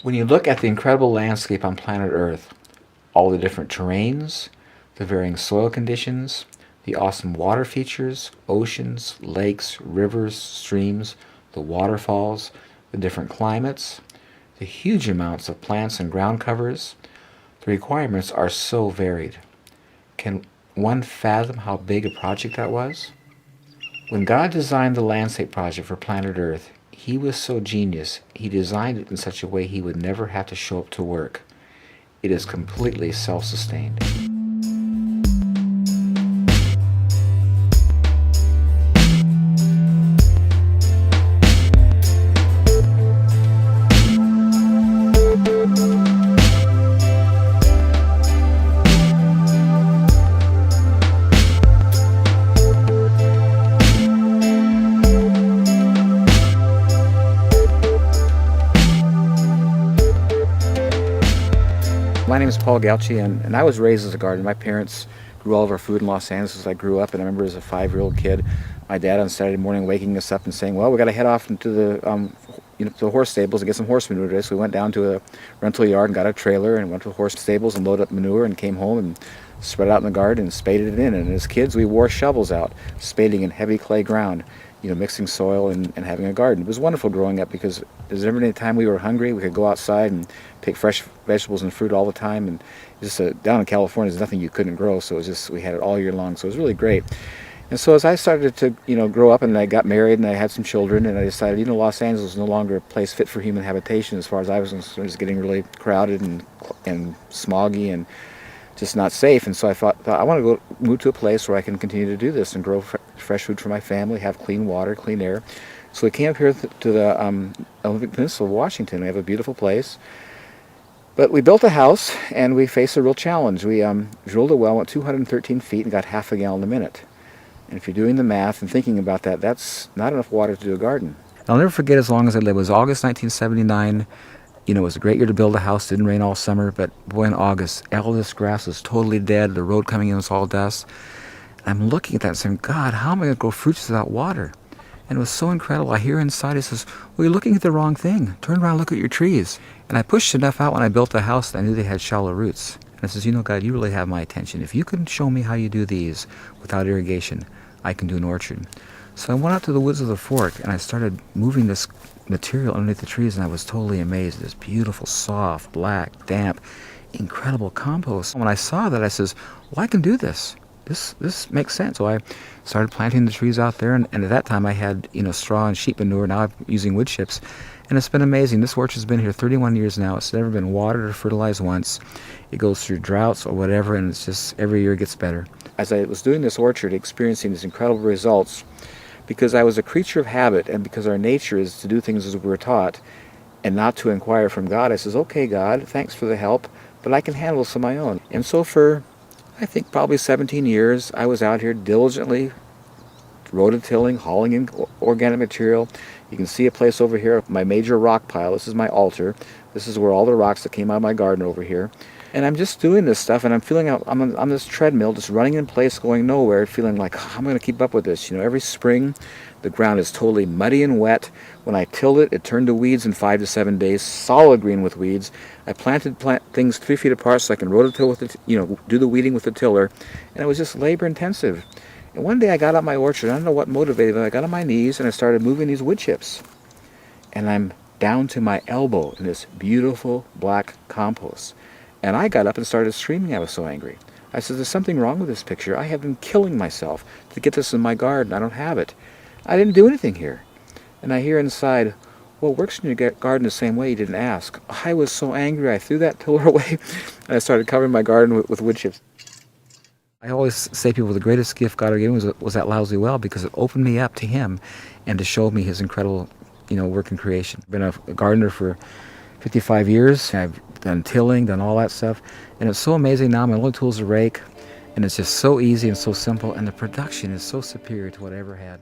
When you look at the incredible landscape on planet Earth, all the different terrains, the varying soil conditions, the awesome water features, oceans, lakes, rivers, streams, the waterfalls, the different climates, the huge amounts of plants and ground covers, the requirements are so varied. Can one fathom how big a project that was? When God designed the landscape project for planet Earth, he was so genius, he designed it in such a way he would never have to show up to work. It is completely self-sustained. My name is Paul Galchi, and I was raised as a gardener. My parents grew all of our food in Los Angeles as I grew up, and I remember as a 5-year-old kid, my dad on Saturday morning waking us up and saying, well, we got to head off into the to the horse stables and get some horse manure today. So we went down to a rental yard and got a trailer and went to the horse stables and loaded up manure and came home and spread it out in the garden and spaded it in. And as kids, we wore shovels out, spading in heavy clay ground, mixing soil and having a garden. It was wonderful growing up because every time we were hungry, we could go outside and pick fresh vegetables and fruit all the time. And just down in California, there's nothing you couldn't grow, so it was just we had it all year long. So it was really great. And so as I started to grow up and I got married and I had some children, and I decided Los Angeles was no longer a place fit for human habitation as far as I was concerned. It was getting really crowded and smoggy and just not safe. And so I thought I want to move to a place where I can continue to do this and grow fresh food for my family, have clean water, clean air. So we came up here to the Olympic Peninsula of Washington. We have a beautiful place. But we built a house and we faced a real challenge. We drilled a well, went 213 feet and got half a gallon a minute. And if you're doing the math and thinking about that, that's not enough water to do a garden. I'll never forget as long as I live. It was August 1979. It was a great year to build a house. Didn't rain all summer, but boy, in August, all this grass was totally dead. The road coming in was all dust. I'm looking at that and saying, God, how am I going to grow fruits without water? And it was so incredible. I hear inside, it says, well, you're looking at the wrong thing. Turn around and look at your trees. And I pushed enough out when I built the house that I knew they had shallow roots. And I says, God, you really have my attention. If you can show me how you do these without irrigation, I can do an orchard. So I went out to the woods of the Fork and I started moving this material underneath the trees, and I was totally amazed. This beautiful, soft, black, damp, incredible compost. When I saw that, I says, well, I can do this. This makes sense. So I started planting the trees out there, and at that time I had straw and sheep manure. Now I'm using wood chips, and it's been amazing. This orchard's been here 31 years now. It's never been watered or fertilized once. It goes through droughts or whatever, and it's just every year it gets better. As I was doing this orchard, experiencing these incredible results, because I was a creature of habit, and because our nature is to do things as we were taught and not to inquire from God, I says, okay, God, thanks for the help, but I can handle this on my own. And so for, I think, probably 17 years, I was out here diligently rototilling, hauling in organic material. You can see a place over here, my major rock pile. This is my altar. This is where all the rocks that came out of my garden over here. And I'm just doing this stuff, and I'm feeling I'm on this treadmill, just running in place, going nowhere, feeling like, oh, I'm going to keep up with this. Every spring, the ground is totally muddy and wet. When I tilled it, it turned to weeds in 5 to 7 days, solid green with weeds. I planted things 3 feet apart so I can rototill with it, do the weeding with the tiller, and it was just labor intensive. And one day I got out my orchard. I don't know what motivated me. I got on my knees and I started moving these wood chips, and I'm down to my elbow in this beautiful black compost. And I got up and started screaming. I was so angry. I said, there's something wrong with this picture. I have been killing myself to get this in my garden. I don't have it. I didn't do anything here. And I hear inside, well, it works in your garden the same way. You didn't ask. I was so angry. I threw that tiller away and I started covering my garden with wood chips. I always say people the greatest gift God ever gave me was that lousy well, because it opened me up to Him and to show me His incredible, work in creation. I've been a gardener for 55 years. I've done tilling, done all that stuff, and it's so amazing now. My only tool is a rake, and it's just so easy and so simple, and the production is so superior to what I ever had.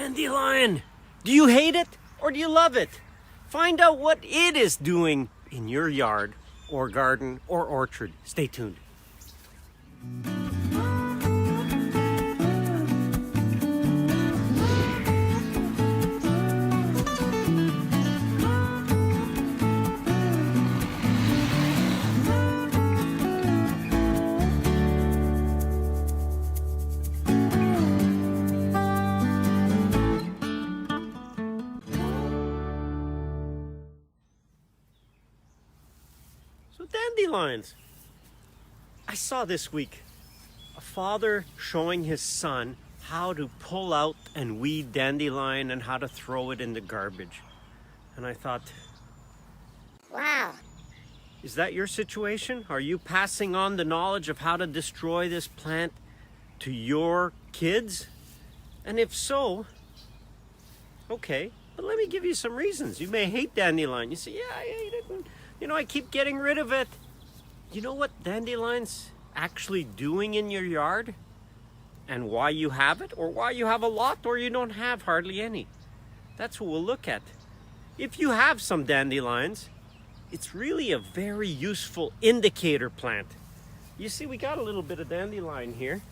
Dandelion! Do you hate it or do you love it? Find out what it is doing in your yard or garden or orchard. Stay tuned. So dandelions. I saw this week a father showing his son how to pull out and weed dandelion and how to throw it in the garbage. And I thought, Wow. is that your situation? Are you passing on the knowledge of how to destroy this plant to your kids? And if so, okay, but let me give you some reasons. You may hate dandelion. You say, yeah, I hate it. And, I keep getting rid of it. You know what dandelion's actually doing in your yard? And why you have it, or why you have a lot, or you don't have hardly any. That's what we'll look at. If you have some dandelions, it's really a very useful indicator plant. You see, we got a little bit of dandelion here,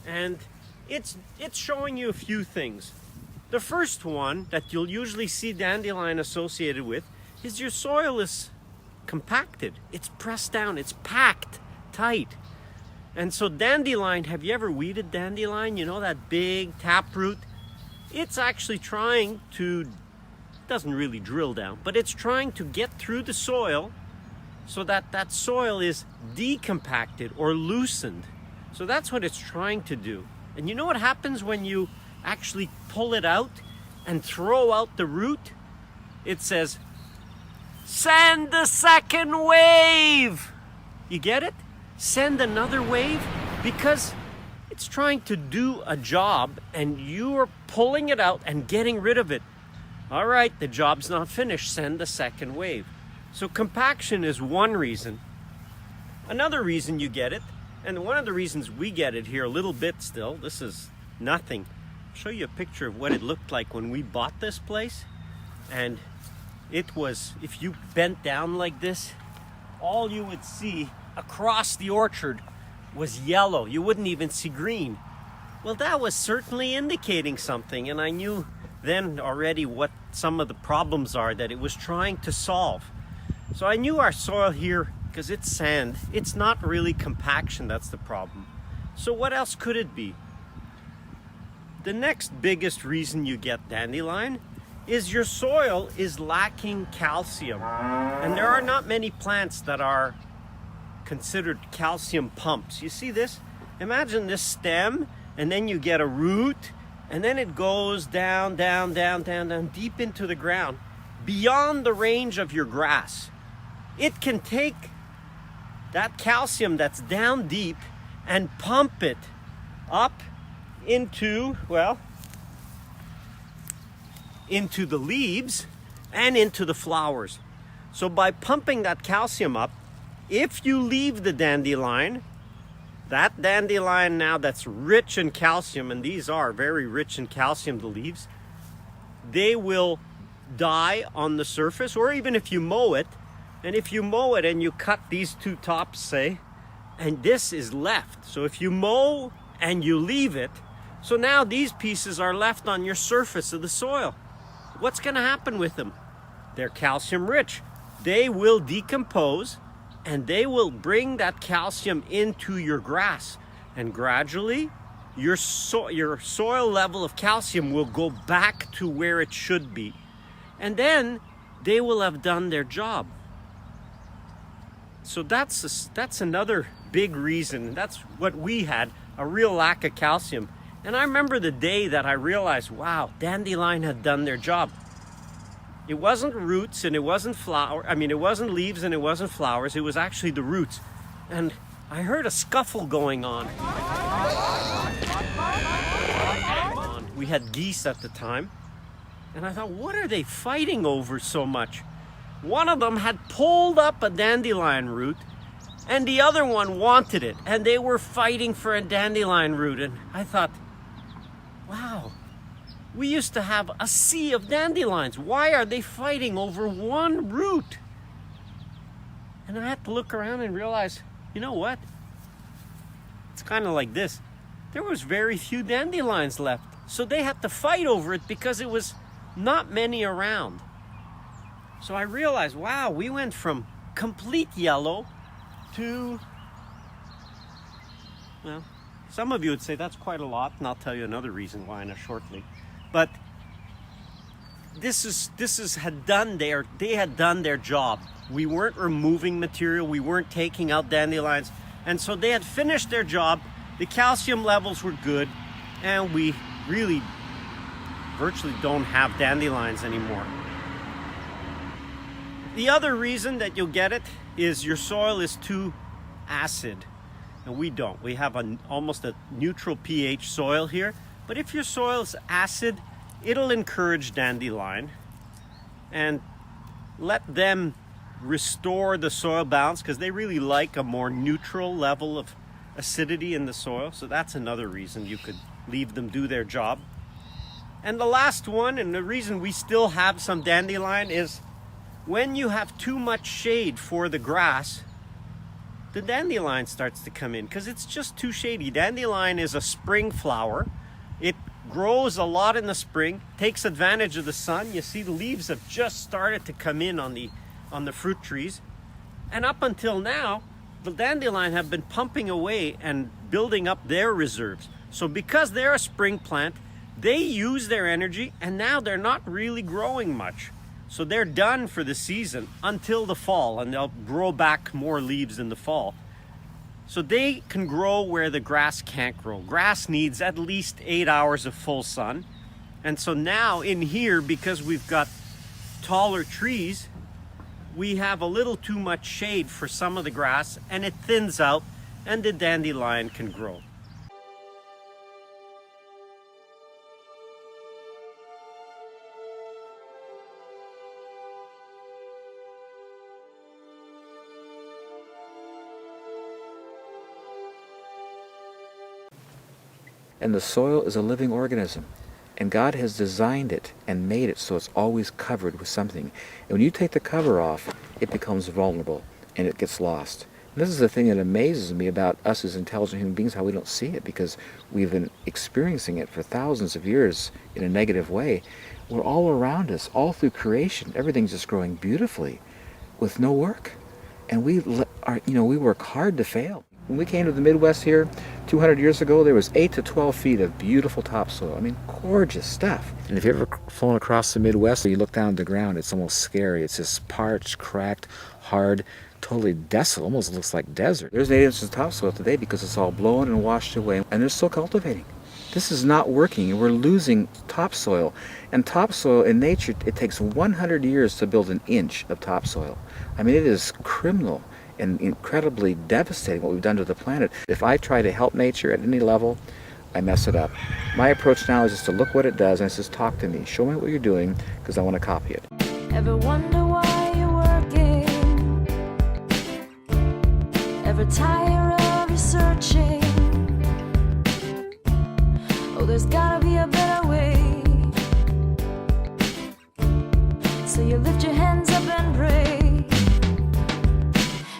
and it's showing you a few things. The first one that you'll usually see dandelion associated with is your soil is compacted. It's pressed down, it's packed tight. And so dandelion, have you ever weeded dandelion? You know that big taproot? It's actually trying to, doesn't really drill down, but it's trying to get through the soil so that that soil is decompacted or loosened. So that's what it's trying to do. And you know what happens when you actually pull it out and throw out the root? It says, send the second wave. You get it? Send another wave, because it's trying to do a job and you're pulling it out and getting rid of it. All right, the job's not finished. Send the second wave. So compaction is one reason. Another reason you get it, and one of the reasons we get it here a little bit still, this is nothing. I'll show you a picture of what it looked like when we bought this place. And it was, if you bent down like this, all you would see across the orchard was yellow. You wouldn't even see green. Well, that was certainly indicating something, and I knew then already what some of the problems are that it was trying to solve. So I knew our soil here, because it's sand, it's not really compaction that's the problem. So what else could it be? The next biggest reason you get dandelion is your soil is lacking calcium. And there are not many plants that are considered calcium pumps. You see this? Imagine this stem, and then you get a root, and then it goes down, down, down, down, down, deep into the ground, beyond the range of your grass. It can take that calcium that's down deep and pump it up into, well, into the leaves and into the flowers. So by pumping that calcium up, if you leave the dandelion, that dandelion now that's rich in calcium, and these are very rich in calcium, the leaves, they will die on the surface, or even if you mow it, and if you mow it and you cut these two tops, say, and this is left. So if you mow and you leave it, so now these pieces are left on your surface of the soil. What's going to happen with them? They're calcium rich. They will decompose, and they will bring that calcium into your grass. And gradually, your soil level of calcium will go back to where it should be. And then they will have done their job. So that's another big reason. That's what we had, a real lack of calcium. And I remember the day that I realized, wow, dandelion had done their job. It wasn't roots and it wasn't it wasn't leaves and it wasn't flowers. It was actually the roots. And I heard a scuffle going on. We had geese at the time. And I thought, what are they fighting over so much? One of them had pulled up a dandelion root, and the other one wanted it. And they were fighting for a dandelion root. And I thought, wow, we used to have a sea of dandelions. Why are they fighting over one root? And I had to look around and realize, you know what? It's kind of like this. There was very few dandelions left. So they had to fight over it because it was not many around. So I realized, wow, we went from complete yellow to, well, some of you would say that's quite a lot, and I'll tell you another reason why shortly. But they had done their job. We weren't removing material, we weren't taking out dandelions, and so they had finished their job. The calcium levels were good, and we really virtually don't have dandelions anymore. The other reason that you'll get it is your soil is too acid, and we don't. We have almost a neutral pH soil here, but if your soil is acid, it'll encourage dandelion and let them restore the soil balance, because they really like a more neutral level of acidity in the soil. So that's another reason you could leave them do their job. And the last one, and the reason we still have some dandelion, is when you have too much shade for the grass, the dandelion starts to come in because it's just too shady. Dandelion is a spring flower. It grows a lot in the spring, takes advantage of the sun. You see the leaves have just started to come in on the fruit trees. And up until now, the dandelion have been pumping away and building up their reserves. So because they're a spring plant, they use their energy, and now they're not really growing much. So they're done for the season until the fall, and they'll grow back more leaves in the fall. So they can grow where the grass can't grow. Grass needs at least 8 hours of full sun. And so now in here, because we've got taller trees, we have a little too much shade for some of the grass, and it thins out, and the dandelion can grow. And the soil is a living organism. And God has designed it and made it so it's always covered with something. And when you take the cover off, it becomes vulnerable and it gets lost. And this is the thing that amazes me about us as intelligent human beings, how we don't see it, because we've been experiencing it for thousands of years in a negative way. We're all around us, all through creation. Everything's just growing beautifully with no work. And we work hard to fail. When we came to the Midwest here 200 years ago, there was 8 to 12 feet of beautiful topsoil. I mean, gorgeous stuff. And if you've ever flown across the Midwest, you look down at the ground, it's almost scary. It's just parched, cracked, hard, totally desolate, almost looks like desert. There's 8 inches of topsoil today because it's all blown and washed away, and they're still cultivating. This is not working, and we're losing topsoil. And topsoil in nature, it takes 100 years to build an inch of topsoil. I mean, it is criminal and incredibly devastating what we've done to the planet. If I try to help nature at any level, I mess it up. My approach now is just to look what it does and it says, talk to me, show me what you're doing, because I want to copy it. Ever wonder why you're working? Ever tire of researching? Oh, there's gotta be a better way. So you lift your head